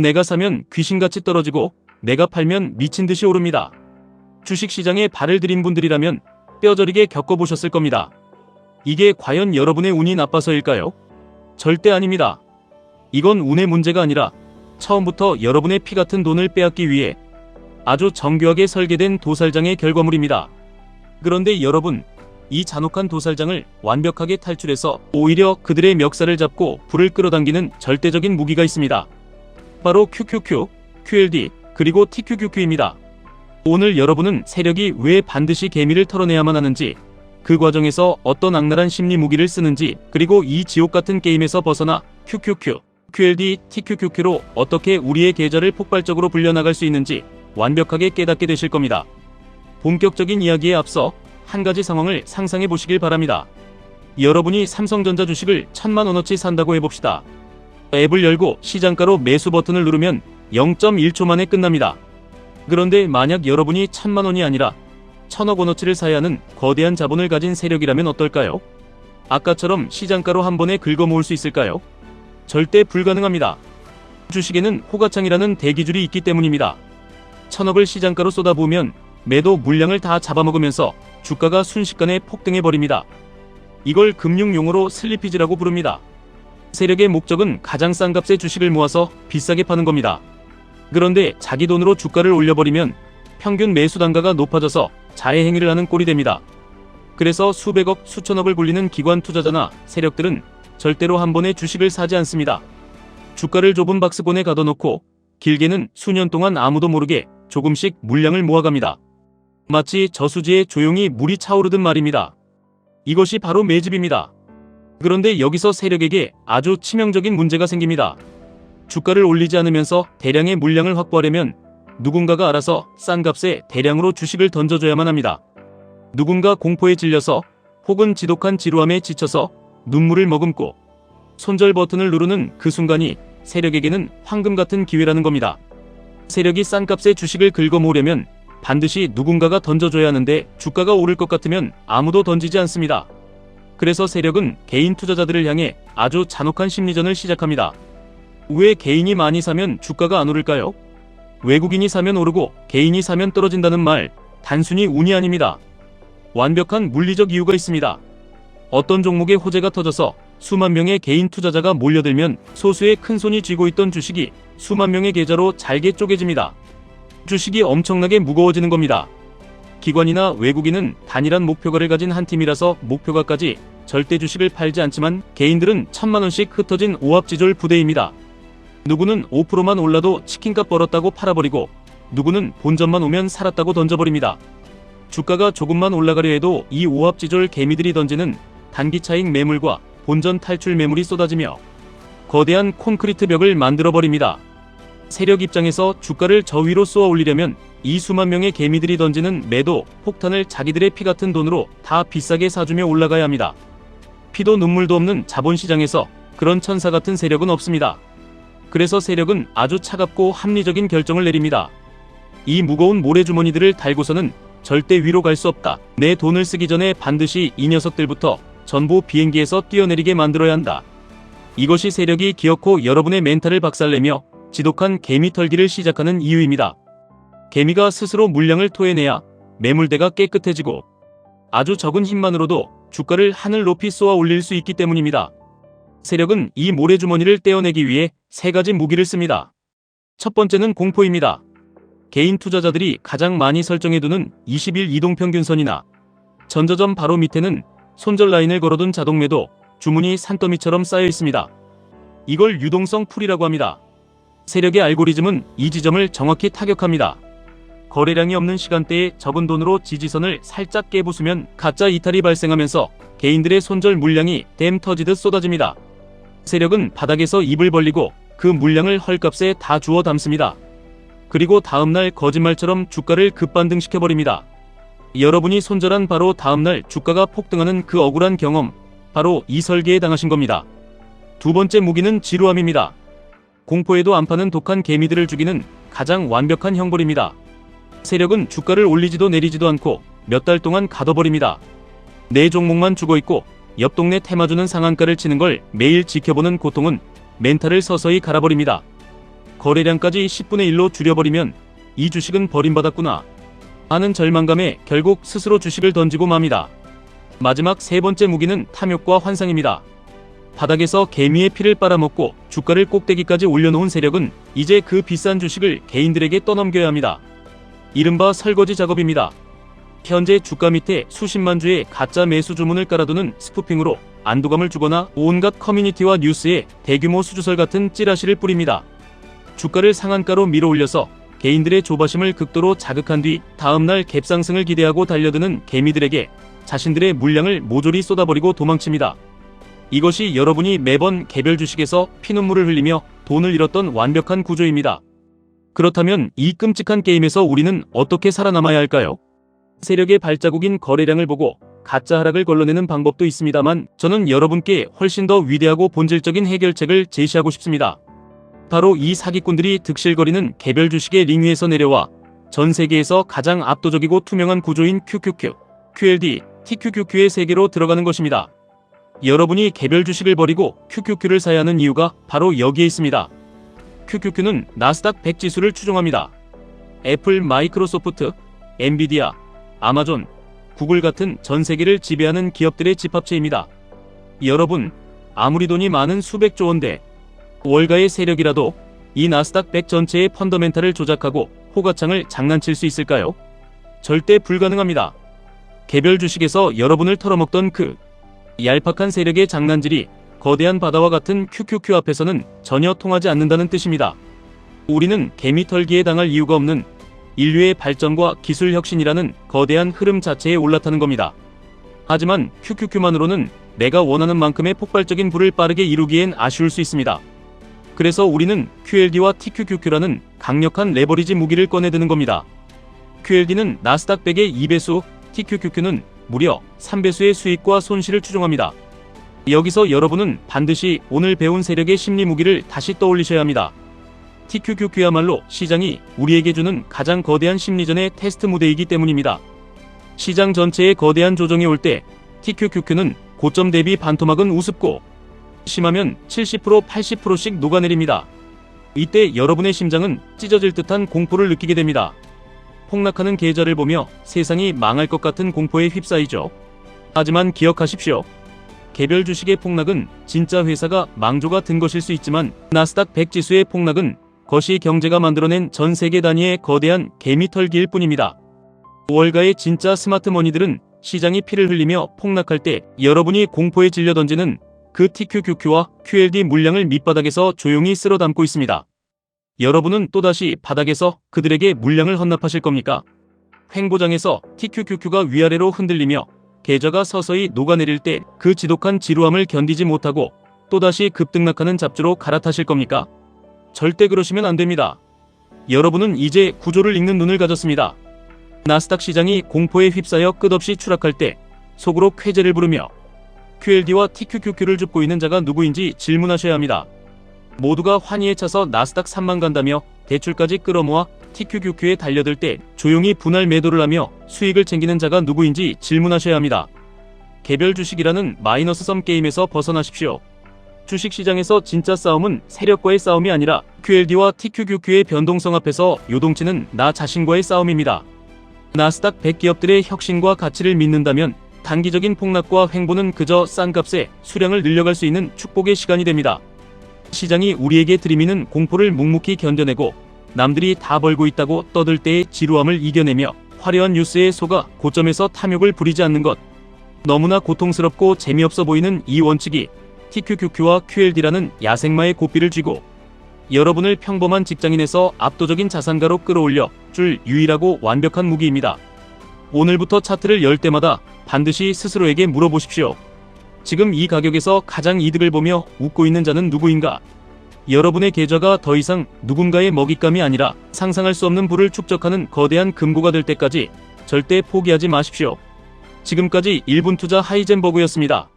내가 사면 귀신같이 떨어지고 내가 팔면 미친듯이 오릅니다. 주식시장에 발을 들인 분들이라면 뼈저리게 겪어보셨을 겁니다. 이게 과연 여러분의 운이 나빠서일까요? 절대 아닙니다. 이건 운의 문제가 아니라 처음부터 여러분의 피 같은 돈을 빼앗기 위해 아주 정교하게 설계된 도살장의 결과물입니다. 그런데 여러분, 이 잔혹한 도살장을 완벽하게 탈출해서 오히려 그들의 멱살을 잡고 불을 끌어당기는 절대적인 무기가 있습니다. 바로 QQQ, QLD, 그리고 TQQQ입니다. 오늘 여러분은 세력이 왜 반드시 개미를 털어내야만 하는지, 그 과정에서 어떤 악랄한 심리 무기를 쓰는지, 그리고 이 지옥같은 게임에서 벗어나 QQQ, QLD, TQQQ로 어떻게 우리의 계좌를 폭발적으로 불려나갈 수 있는지 완벽하게 깨닫게 되실 겁니다. 본격적인 이야기에 앞서 한 가지 상황을 상상해 보시길 바랍니다. 여러분이 삼성전자 주식을 1000만원어치 산다고 해봅시다. 앱을 열고 시장가로 매수 버튼을 누르면 0.1초 만에 끝납니다. 그런데 만약 여러분이 1000만원이 아니라 1000억원어치를 사야 하는 거대한 자본을 가진 세력이라면 어떨까요? 아까처럼 시장가로 한 번에 긁어 모을 수 있을까요? 절대 불가능합니다. 주식에는 호가창이라는 대기줄이 있기 때문입니다. 1000억을 시장가로 쏟아부으면 매도 물량을 다 잡아먹으면서 주가가 순식간에 폭등해버립니다. 이걸 금융용어로 슬리피지라고 부릅니다. 세력의 목적은 가장 싼 값의 주식을 모아서 비싸게 파는 겁니다. 그런데 자기 돈으로 주가를 올려버리면 평균 매수 단가가 높아져서 자해 행위를 하는 꼴이 됩니다. 그래서 수백억, 수천억을 굴리는 기관 투자자나 세력들은 절대로 한 번에 주식을 사지 않습니다. 주가를 좁은 박스권에 가둬놓고 길게는 수년 동안 아무도 모르게 조금씩 물량을 모아갑니다. 마치 저수지에 조용히 물이 차오르듯 말입니다. 이것이 바로 매집입니다. 그런데 여기서 세력에게 아주 치명적인 문제가 생깁니다. 주가를 올리지 않으면서 대량의 물량을 확보하려면 누군가가 알아서 싼 값에 대량으로 주식을 던져줘야만 합니다. 누군가 공포에 질려서 혹은 지독한 지루함에 지쳐서 눈물을 머금고 손절 버튼을 누르는 그 순간이 세력에게는 황금 같은 기회라는 겁니다. 세력이 싼 값에 주식을 긁어 모으려면 반드시 누군가가 던져줘야 하는데 주가가 오를 것 같으면 아무도 던지지 않습니다. 그래서 세력은 개인 투자자들을 향해 아주 잔혹한 심리전을 시작합니다. 왜 개인이 많이 사면 주가가 안 오를까요? 외국인이 사면 오르고 개인이 사면 떨어진다는 말, 단순히 운이 아닙니다. 완벽한 물리적 이유가 있습니다. 어떤 종목에 호재가 터져서 수만 명의 개인 투자자가 몰려들면 소수의 큰손이 쥐고 있던 주식이 수만 명의 계좌로 잘게 쪼개집니다. 주식이 엄청나게 무거워지는 겁니다. 기관이나 외국인은 단일한 목표가를 가진 한 팀이라서 목표가까지 절대 주식을 팔지 않지만 개인들은 1000만원씩 흩어진 오합지졸 부대입니다. 누구는 5%만 올라도 치킨값 벌었다고 팔아버리고 누구는 본전만 오면 살았다고 던져버립니다. 주가가 조금만 올라가려 해도 이 오합지졸 개미들이 던지는 단기 차익 매물과 본전 탈출 매물이 쏟아지며 거대한 콘크리트 벽을 만들어버립니다. 세력 입장에서 주가를 저 위로 쏘아 올리려면 이 수만 명의 개미들이 던지는 매도, 폭탄을 자기들의 피 같은 돈으로 다 비싸게 사주며 올라가야 합니다. 피도 눈물도 없는 자본시장에서 그런 천사 같은 세력은 없습니다. 그래서 세력은 아주 차갑고 합리적인 결정을 내립니다. 이 무거운 모래주머니들을 달고서는 절대 위로 갈 수 없다. 내 돈을 쓰기 전에 반드시 이 녀석들부터 전부 비행기에서 뛰어내리게 만들어야 한다. 이것이 세력이 기어코 여러분의 멘탈을 박살내며 지독한 개미 털기를 시작하는 이유입니다. 개미가 스스로 물량을 토해내야 매물대가 깨끗해지고 아주 적은 힘만으로도 주가를 하늘 높이 쏘아 올릴 수 있기 때문입니다. 세력은 이 모래주머니를 떼어내기 위해 세 가지 무기를 씁니다. 첫 번째는 공포입니다. 개인 투자자들이 가장 많이 설정해두는 20일 이동평균선이나 전저점 바로 밑에는 손절 라인을 걸어둔 자동매도, 주문이 산더미처럼 쌓여 있습니다. 이걸 유동성 풀이라고 합니다. 세력의 알고리즘은 이 지점을 정확히 타격합니다. 거래량이 없는 시간대에 적은 돈으로 지지선을 살짝 깨부수면 가짜 이탈이 발생하면서 개인들의 손절 물량이 댐 터지듯 쏟아집니다. 세력은 바닥에서 입을 벌리고 그 물량을 헐값에 다 주워 담습니다. 그리고 다음날 거짓말처럼 주가를 급반등시켜버립니다. 여러분이 손절한 바로 다음날 주가가 폭등하는 그 억울한 경험, 바로 이 설계에 당하신 겁니다. 두 번째 무기는 지루함입니다. 공포에도 안 파는 독한 개미들을 죽이는 가장 완벽한 형벌입니다. 세력은 주가를 올리지도 내리지도 않고 몇 달 동안 가둬버립니다. 내 종목만 죽어있고 옆 동네 테마주는 상한가를 치는 걸 매일 지켜보는 고통은 멘탈을 서서히 갈아버립니다. 거래량까지 10분의 1로 줄여버리면 이 주식은 버림받았구나 하는 절망감에 결국 스스로 주식을 던지고 맙니다. 마지막 세 번째 무기는 탐욕과 환상입니다. 바닥에서 개미의 피를 빨아먹고 주가를 꼭대기까지 올려놓은 세력은 이제 그 비싼 주식을 개인들에게 떠넘겨야 합니다. 이른바 설거지 작업입니다. 현재 주가 밑에 수십만 주의 가짜 매수 주문을 깔아두는 스푸핑으로 안도감을 주거나 온갖 커뮤니티와 뉴스에 대규모 수주설 같은 찌라시를 뿌립니다. 주가를 상한가로 밀어올려서 개인들의 조바심을 극도로 자극한 뒤 다음날 갭상승을 기대하고 달려드는 개미들에게 자신들의 물량을 모조리 쏟아버리고 도망칩니다. 이것이 여러분이 매번 개별 주식에서 피눈물을 흘리며 돈을 잃었던 완벽한 구조입니다. 그렇다면 이 끔찍한 게임에서 우리는 어떻게 살아남아야 할까요? 세력의 발자국인 거래량을 보고 가짜 하락을 걸러내는 방법도 있습니다만 저는 여러분께 훨씬 더 위대하고 본질적인 해결책을 제시하고 싶습니다. 바로 이 사기꾼들이 득실거리는 개별 주식의 링 위에서 내려와 전 세계에서 가장 압도적이고 투명한 구조인 QQQ, QLD, TQQQ의 세계로 들어가는 것입니다. 여러분이 개별 주식을 버리고 QQQ를 사야 하는 이유가 바로 여기에 있습니다. QQQ는 나스닥 100 지수를 추종합니다. 애플, 마이크로소프트, 엔비디아, 아마존, 구글 같은 전 세계를 지배하는 기업들의 집합체입니다. 여러분, 아무리 돈이 많은 수백조 원대 월가의 세력이라도 이 나스닥 100 전체의 펀더멘탈을 조작하고 호가창을 장난칠 수 있을까요? 절대 불가능합니다. 개별 주식에서 여러분을 털어먹던 그 얄팍한 세력의 장난질이 거대한 바다와 같은 QQQ 앞에서는 전혀 통하지 않는다는 뜻입니다. 우리는 개미 털기에 당할 이유가 없는 인류의 발전과 기술 혁신이라는 거대한 흐름 자체에 올라타는 겁니다. 하지만 QQQ만으로는 내가 원하는 만큼의 폭발적인 부를 빠르게 이루기엔 아쉬울 수 있습니다. 그래서 우리는 QLD와 TQQQ라는 강력한 레버리지 무기를 꺼내드는 겁니다. QLD는 나스닥 100의 2배수, TQQQ는 무려 3배수의 수익과 손실을 추종합니다. 여기서 여러분은 반드시 오늘 배운 세력의 심리 무기를 다시 떠올리셔야 합니다. TQQQ야말로 시장이 우리에게 주는 가장 거대한 심리전의 테스트 무대이기 때문입니다. 시장 전체의 거대한 조정이 올 때 TQQQ는 고점 대비 반토막은 우습고 심하면 70%, 80%씩 녹아내립니다. 이때 여러분의 심장은 찢어질 듯한 공포를 느끼게 됩니다. 폭락하는 계좌를 보며 세상이 망할 것 같은 공포에 휩싸이죠. 하지만 기억하십시오. 개별 주식의 폭락은 진짜 회사가 망조가 든 것일 수 있지만 나스닥 100 지수의 폭락은 거시 경제가 만들어낸 전 세계 단위의 거대한 개미털기일 뿐입니다. 월가의 진짜 스마트머니들은 시장이 피를 흘리며 폭락할 때 여러분이 공포에 질려 던지는 그 TQQQ와 QLD 물량을 밑바닥에서 조용히 쓸어 담고 있습니다. 여러분은 또다시 바닥에서 그들에게 물량을 헌납하실 겁니까? 횡보장에서 TQQQ가 위아래로 흔들리며 계좌가 서서히 녹아내릴 때 그 지독한 지루함을 견디지 못하고 또다시 급등락하는 잡주로 갈아타실 겁니까? 절대 그러시면 안 됩니다. 여러분은 이제 구조를 읽는 눈을 가졌습니다. 나스닥 시장이 공포에 휩싸여 끝없이 추락할 때 속으로 쾌재를 부르며 QLD와 TQQQ를 줍고 있는 자가 누구인지 질문하셔야 합니다. 모두가 환희에 차서 나스닥 3만 간다며 대출까지 끌어모아 TQQQ에 달려들 때 조용히 분할 매도를 하며 수익을 챙기는 자가 누구인지 질문하셔야 합니다. 개별 주식이라는 마이너스 섬 게임에서 벗어나십시오. 주식시장에서 진짜 싸움은 세력과의 싸움이 아니라 QLD와 TQQQ의 변동성 앞에서 요동치는 나 자신과의 싸움입니다. 나스닥 100 기업들의 혁신과 가치를 믿는다면 단기적인 폭락과 횡보는 그저 싼 값에 수량을 늘려갈 수 있는 축복의 시간이 됩니다. 시장이 우리에게 들이미는 공포를 묵묵히 견뎌내고 남들이 다 벌고 있다고 떠들 때의 지루함을 이겨내며 화려한 뉴스에 속아 고점에서 탐욕을 부리지 않는 것. 너무나 고통스럽고 재미없어 보이는 이 원칙이 TQQQ와 QLD라는 야생마의 고삐를 쥐고 여러분을 평범한 직장인에서 압도적인 자산가로 끌어올려 줄 유일하고 완벽한 무기입니다. 오늘부터 차트를 열 때마다 반드시 스스로에게 물어보십시오. 지금 이 가격에서 가장 이득을 보며 웃고 있는 자는 누구인가? 여러분의 계좌가 더 이상 누군가의 먹잇감이 아니라 상상할 수 없는 부를 축적하는 거대한 금고가 될 때까지 절대 포기하지 마십시오. 지금까지 1분 투자 하이젠버그였습니다.